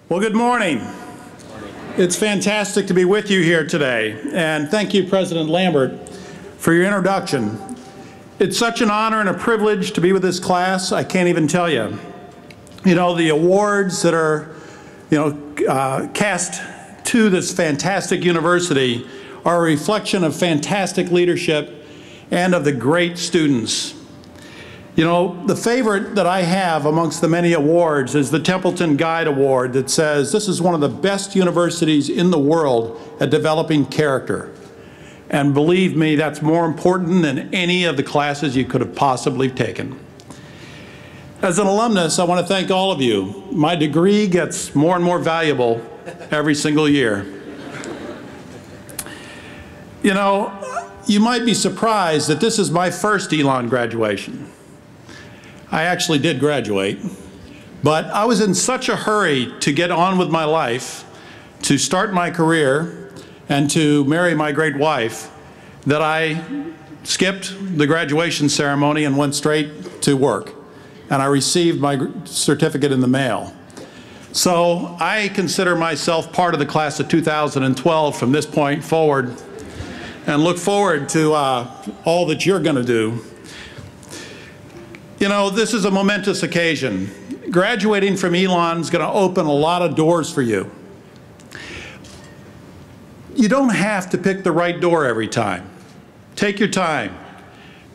Well, good morning. It's fantastic to be with you here today, and thank you, President Lambert, for your introduction. It's such an honor and a privilege to be with this class, I can't even tell you. You know, the awards that are, cast to this fantastic university are a reflection of fantastic leadership and of the great students. You know, the favorite that I have amongst the many awards is the Templeton Guide Award that says this is one of the best universities in the world at developing character. And believe me, that's more important than any of the classes you could have possibly taken. As an alumnus, I want to thank all of you. My degree gets more and more valuable every single year. You know, you might be surprised that this is my first Elon graduation. I actually did graduate, but I was in such a hurry to get on with my life, to start my career, and to marry my great wife that I skipped the graduation ceremony and went straight to work. And I received my certificate in the mail. So I consider myself part of the class of 2012 from this point forward, and look forward to all that you're going to do. You know, this is a momentous occasion. Graduating from Elon is going to open a lot of doors for you. You don't have to pick the right door every time. Take your time.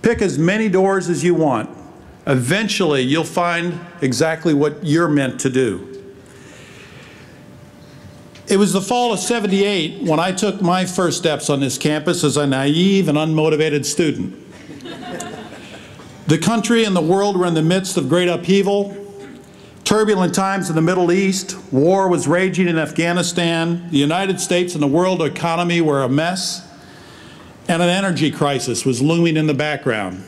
Pick as many doors as you want. Eventually, you'll find exactly what you're meant to do. It was the fall of '78 when I took my first steps on this campus as a naive and unmotivated student. The country and the world were in the midst of great upheaval, turbulent times in the Middle East, war was raging in Afghanistan, the United States and the world economy were a mess, and an energy crisis was looming in the background.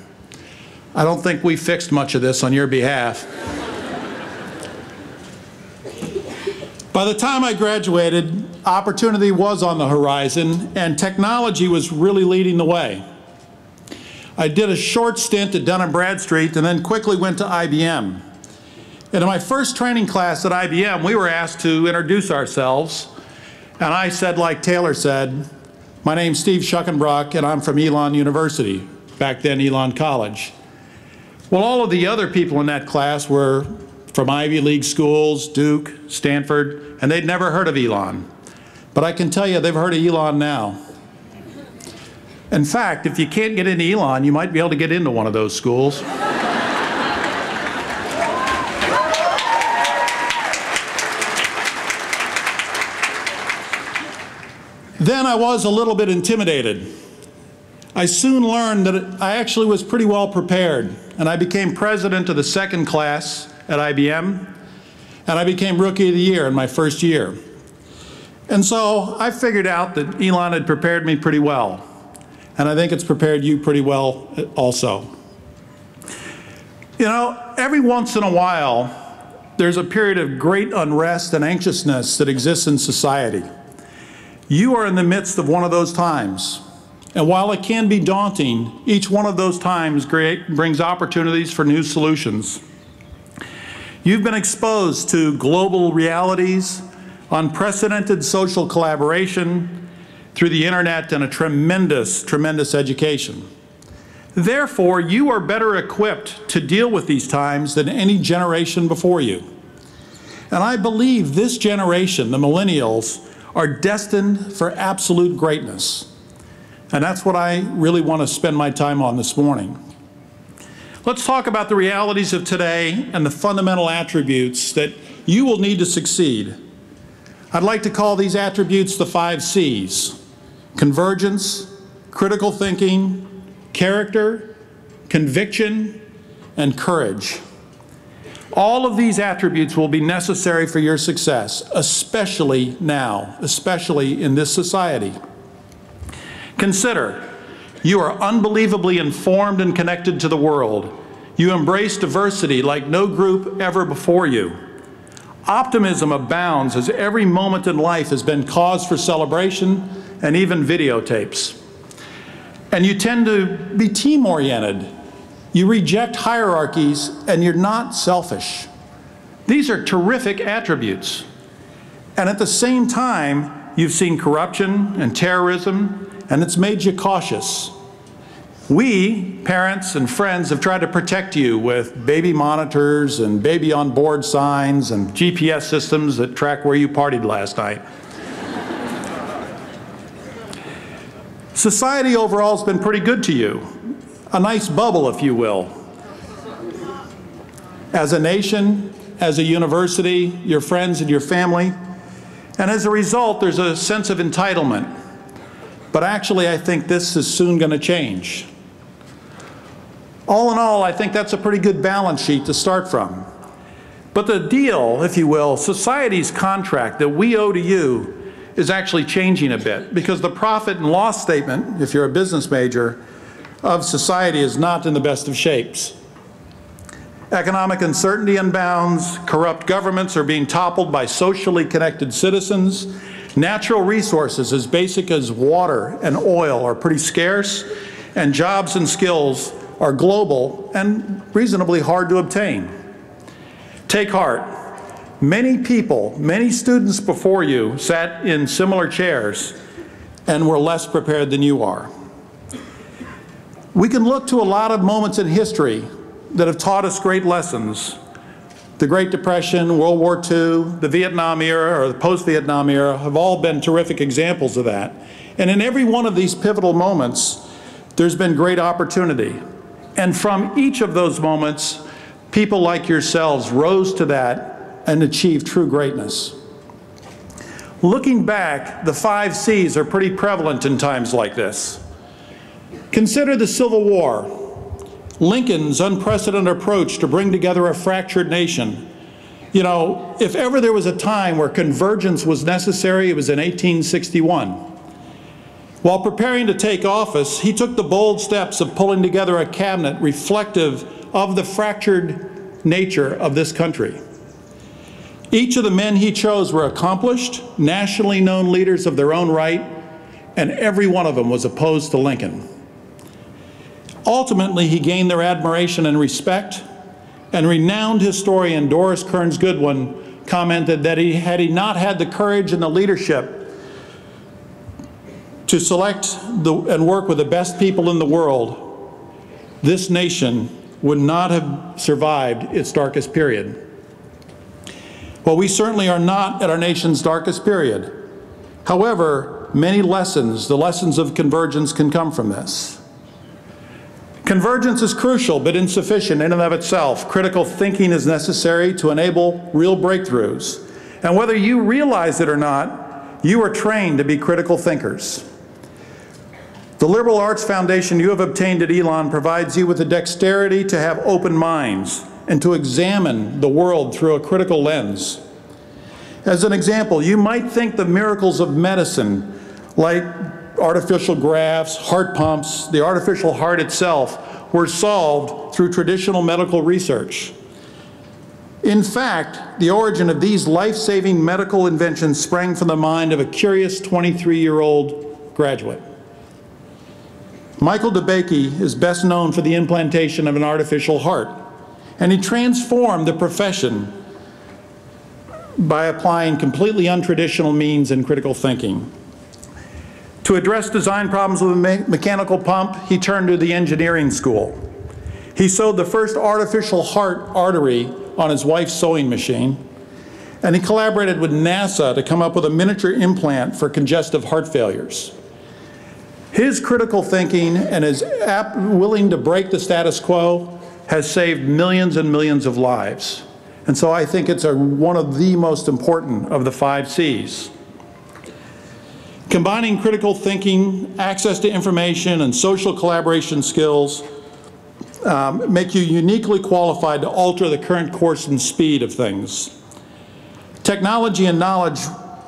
I don't think we fixed much of this on your behalf. By the time I graduated, opportunity was on the horizon and technology was really leading the way. I did a short stint at Dun & Bradstreet and then quickly went to IBM. And in my first training class at IBM, we were asked to introduce ourselves. And I said, like Taylor said, my name's Steve Schuckenbrock and I'm from Elon University, back then Elon College. Well, all of the other people in that class were from Ivy League schools, Duke, Stanford, and they'd never heard of Elon. But I can tell you they've heard of Elon now. In fact, if you can't get into Elon, you might be able to get into one of those schools. Then I was a little bit intimidated. I soon learned that I actually was pretty well prepared, and I became president of the second class at IBM, and I became Rookie of the Year in my first year. And so I figured out that Elon had prepared me pretty well. And I think it's prepared you pretty well also. You know, every once in a while, there's a period of great unrest and anxiousness that exists in society. You are in the midst of one of those times. And while it can be daunting, each one of those times brings opportunities for new solutions. You've been exposed to global realities, unprecedented social collaboration, through the internet and a tremendous, tremendous education. Therefore, you are better equipped to deal with these times than any generation before you. And I believe this generation, the millennials, are destined for absolute greatness. And that's what I really want to spend my time on this morning. Let's talk about the realities of today and the fundamental attributes that you will need to succeed. I'd like to call these attributes the 5 C's. Convergence, critical thinking, character, conviction, and courage. All of these attributes will be necessary for your success, especially now, especially in this society. Consider, you are unbelievably informed and connected to the world. You embrace diversity like no group ever before you. Optimism abounds as every moment in life has been cause for celebration and even videotapes. And you tend to be team-oriented. You reject hierarchies and you're not selfish. These are terrific attributes. And at the same time, you've seen corruption and terrorism, and it's made you cautious. We, parents and friends, have tried to protect you with baby monitors and baby on board signs and GPS systems that track where you partied last night. Society overall has been pretty good to you. A nice bubble, if you will. As a nation, as a university, your friends and your family. And as a result, there's a sense of entitlement. But actually, I think this is soon going to change. All in all, I think that's a pretty good balance sheet to start from. But the deal, if you will, society's contract that we owe to you is actually changing a bit, because the profit and loss statement, if you're a business major, of society is not in the best of shapes. Economic uncertainty unbounds, corrupt governments are being toppled by socially connected citizens, natural resources as basic as water and oil are pretty scarce, and jobs and skills are global and reasonably hard to obtain. Take heart. Many people, many students before you sat in similar chairs and were less prepared than you are. We can look to a lot of moments in history that have taught us great lessons. The Great Depression, World War II, the Vietnam era, or the post-Vietnam era have all been terrific examples of that. And in every one of these pivotal moments, there's been great opportunity. And from each of those moments, people like yourselves rose to that and achieved true greatness. Looking back, the 5 C's are pretty prevalent in times like this. Consider the Civil War, Lincoln's unprecedented approach to bring together a fractured nation. You know, if ever there was a time where convergence was necessary, it was in 1861. While preparing to take office, he took the bold steps of pulling together a cabinet reflective of the fractured nature of this country. Each of the men he chose were accomplished, nationally known leaders of their own right, and every one of them was opposed to Lincoln. Ultimately, he gained their admiration and respect, and renowned historian Doris Kearns Goodwin commented that had he not had the courage and the leadership to select and work with the best people in the world, this nation would not have survived its darkest period. Well, we certainly are not at our nation's darkest period. However, many lessons, the lessons of convergence, can come from this. Convergence is crucial but insufficient in and of itself. Critical thinking is necessary to enable real breakthroughs. And whether you realize it or not, you are trained to be critical thinkers. The liberal arts foundation you have obtained at Elon provides you with the dexterity to have open minds and to examine the world through a critical lens. As an example, you might think the miracles of medicine, like artificial grafts, heart pumps, the artificial heart itself, were solved through traditional medical research. In fact, the origin of these life-saving medical inventions sprang from the mind of a curious 23-year-old graduate. Michael DeBakey is best known for the implantation of an artificial heart, and he transformed the profession by applying completely untraditional means in critical thinking. To address design problems with a mechanical pump, he turned to the engineering school. He sewed the first artificial heart artery on his wife's sewing machine, and he collaborated with NASA to come up with a miniature implant for congestive heart failures. His critical thinking and his willing to break the status quo has saved millions and millions of lives. And so I think it's one of the most important of the 5 C's. Combining critical thinking, access to information, and social collaboration skills make you uniquely qualified to alter the current course and speed of things. Technology and knowledge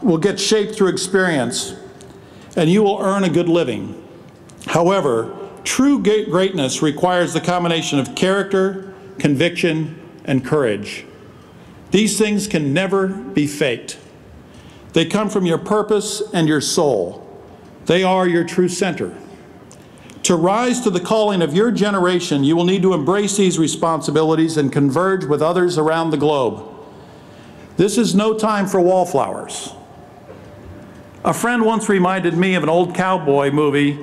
will get shaped through experience, and you will earn a good living. However, true greatness requires the combination of character, conviction, and courage. These things can never be faked. They come from your purpose and your soul. They are your true center. To rise to the calling of your generation, you will need to embrace these responsibilities and converge with others around the globe. This is no time for wallflowers. A friend once reminded me of an old cowboy movie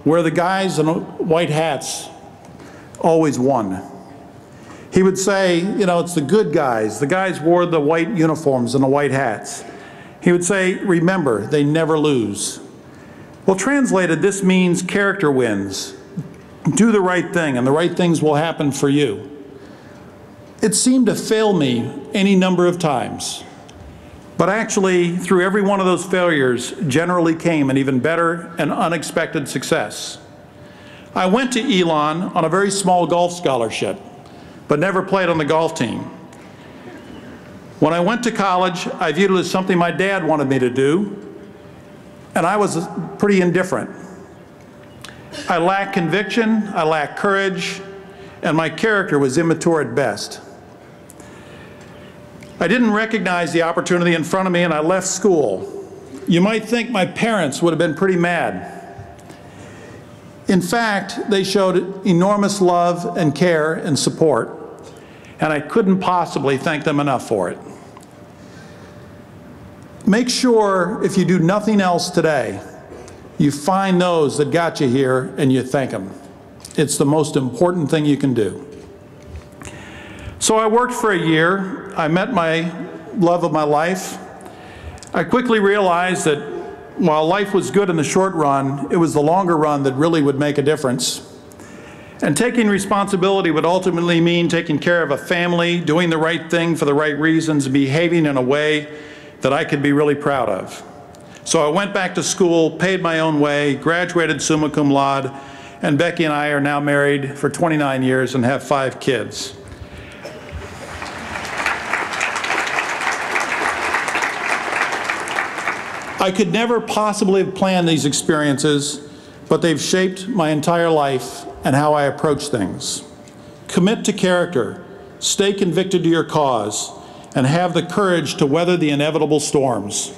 where the guys in white hats always won. He would say, you know, it's the good guys. The guys wore the white uniforms and the white hats. He would say, remember, they never lose. Well, translated, this means character wins. Do the right thing, and the right things will happen for you. It seemed to fail me any number of times. But actually, through every one of those failures, generally came an even better and unexpected success. I went to Elon on a very small golf scholarship, but never played on the golf team. When I went to college, I viewed it as something my dad wanted me to do, and I was pretty indifferent. I lacked conviction, I lacked courage, and my character was immature at best. I didn't recognize the opportunity in front of me, and I left school. You might think my parents would have been pretty mad. In fact, they showed enormous love and care and support, and I couldn't possibly thank them enough for it. Make sure, if you do nothing else today, you find those that got you here and you thank them. It's the most important thing you can do. So I worked for a year. I met my love of my life. I quickly realized that while life was good in the short run, it was the longer run that really would make a difference. And taking responsibility would ultimately mean taking care of a family, doing the right thing for the right reasons, and behaving in a way that I could be really proud of. So I went back to school, paid my own way, graduated summa cum laude, and Becky and I are now married for 29 years and have 5 kids. I could never possibly have planned these experiences, but they've shaped my entire life and how I approach things. Commit to character, stay convicted to your cause, and have the courage to weather the inevitable storms.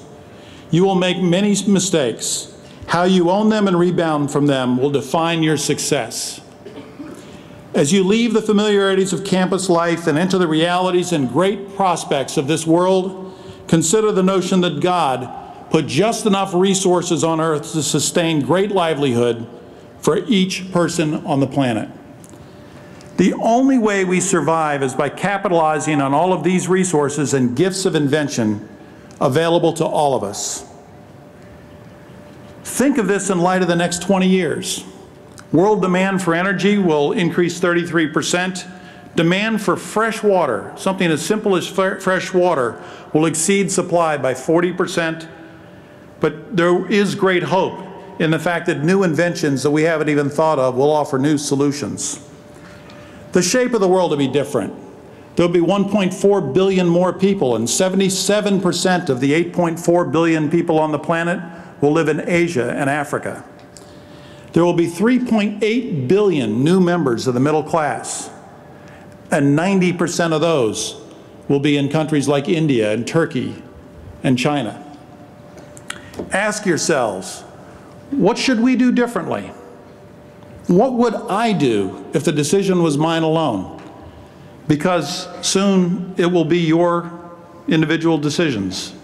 You will make many mistakes. How you own them and rebound from them will define your success. As you leave the familiarities of campus life and enter the realities and great prospects of this world, consider the notion that God put just enough resources on earth to sustain great livelihood for each person on the planet. The only way we survive is by capitalizing on all of these resources and gifts of invention available to all of us. Think of this in light of the next 20 years. World demand for energy will increase 33%. Demand for fresh water, something as simple as fresh water, will exceed supply by 40%. But there is great hope in the fact that new inventions that we haven't even thought of will offer new solutions. The shape of the world will be different. There'll be 1.4 billion more people, and 77% of the 8.4 billion people on the planet will live in Asia and Africa. There will be 3.8 billion new members of the middle class, and 90% of those will be in countries like India and Turkey and China. Ask yourselves, what should we do differently? What would I do if the decision was mine alone? Because soon it will be your individual decisions.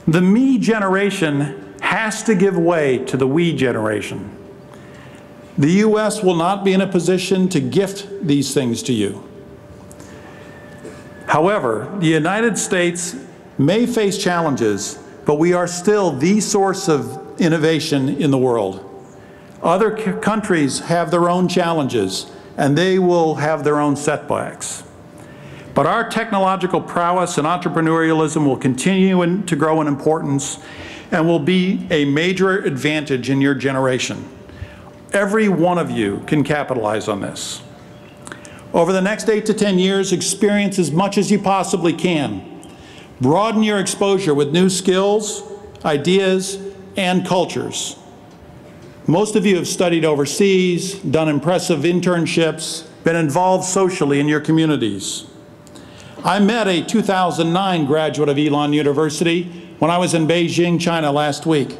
The me generation has to give way to the we generation. The U.S. will not be in a position to gift these things to you. However, the United States may face challenges, but we are still the source of innovation in the world. Other countries have their own challenges, and they will have their own setbacks. But our technological prowess and entrepreneurialism will continue to grow in importance and will be a major advantage in your generation. Every one of you can capitalize on this. Over the next 8 to 10 years, experience as much as you possibly can. Broaden your exposure with new skills, ideas, and cultures. Most of you have studied overseas, done impressive internships, been involved socially in your communities. I met a 2009 graduate of Elon University when I was in Beijing, China last week.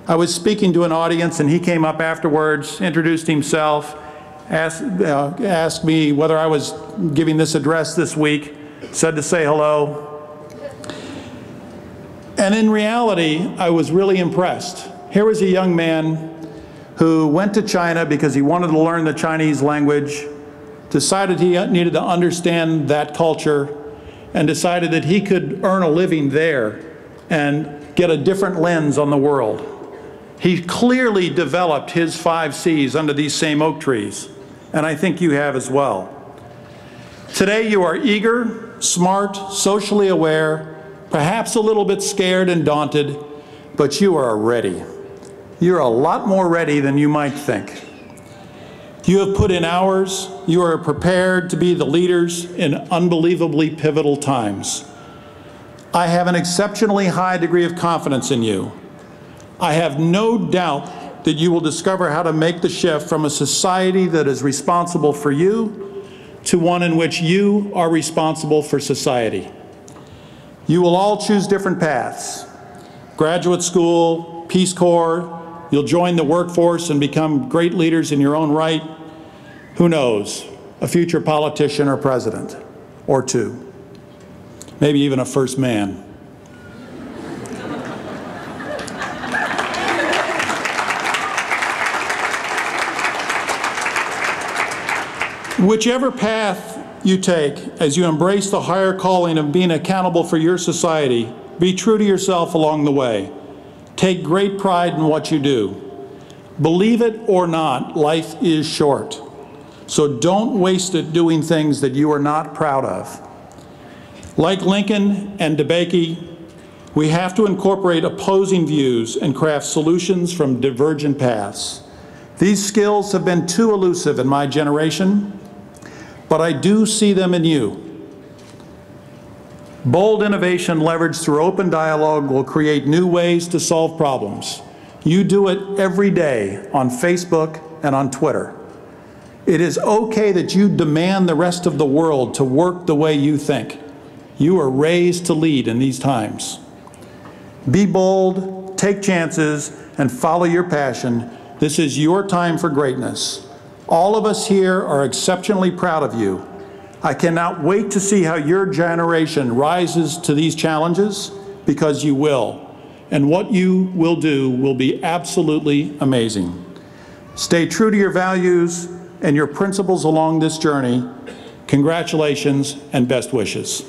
I was speaking to an audience and he came up afterwards, introduced himself, asked me whether I was giving this address this week, said to say hello. And And in reality, I was really impressed. Here was a young man who went to China because he wanted to learn the Chinese language, decided he needed to understand that culture, and decided that he could earn a living there and get a different lens on the world. He clearly developed his 5 C's under these same oak trees, and I think you have as well. Today you are eager, smart, socially aware, perhaps a little bit scared and daunted, but you are ready. You're a lot more ready than you might think. You have put in hours. You are prepared to be the leaders in unbelievably pivotal times. I have an exceptionally high degree of confidence in you. I have no doubt that you will discover how to make the shift from a society that is responsible for you to one in which you are responsible for society. You will all choose different paths. Graduate school, Peace Corps, you'll join the workforce and become great leaders in your own right. Who knows, a future politician or president, or two. Maybe even a first man. Whichever path you take as you embrace the higher calling of being accountable for your society, be true to yourself along the way. Take great pride in what you do. Believe it or not, life is short. So don't waste it doing things that you are not proud of. Like Lincoln and DeBakey, we have to incorporate opposing views and craft solutions from divergent paths. These skills have been too elusive in my generation, but I do see them in you. Bold innovation leveraged through open dialogue will create new ways to solve problems. You do it every day on Facebook and on Twitter. It is okay that you demand the rest of the world to work the way you think. You are raised to lead in these times. Be bold, take chances, and follow your passion. This is your time for greatness. All of us here are exceptionally proud of you. I cannot wait to see how your generation rises to these challenges, because you will. And what you will do will be absolutely amazing. Stay true to your values and your principles along this journey. Congratulations and best wishes.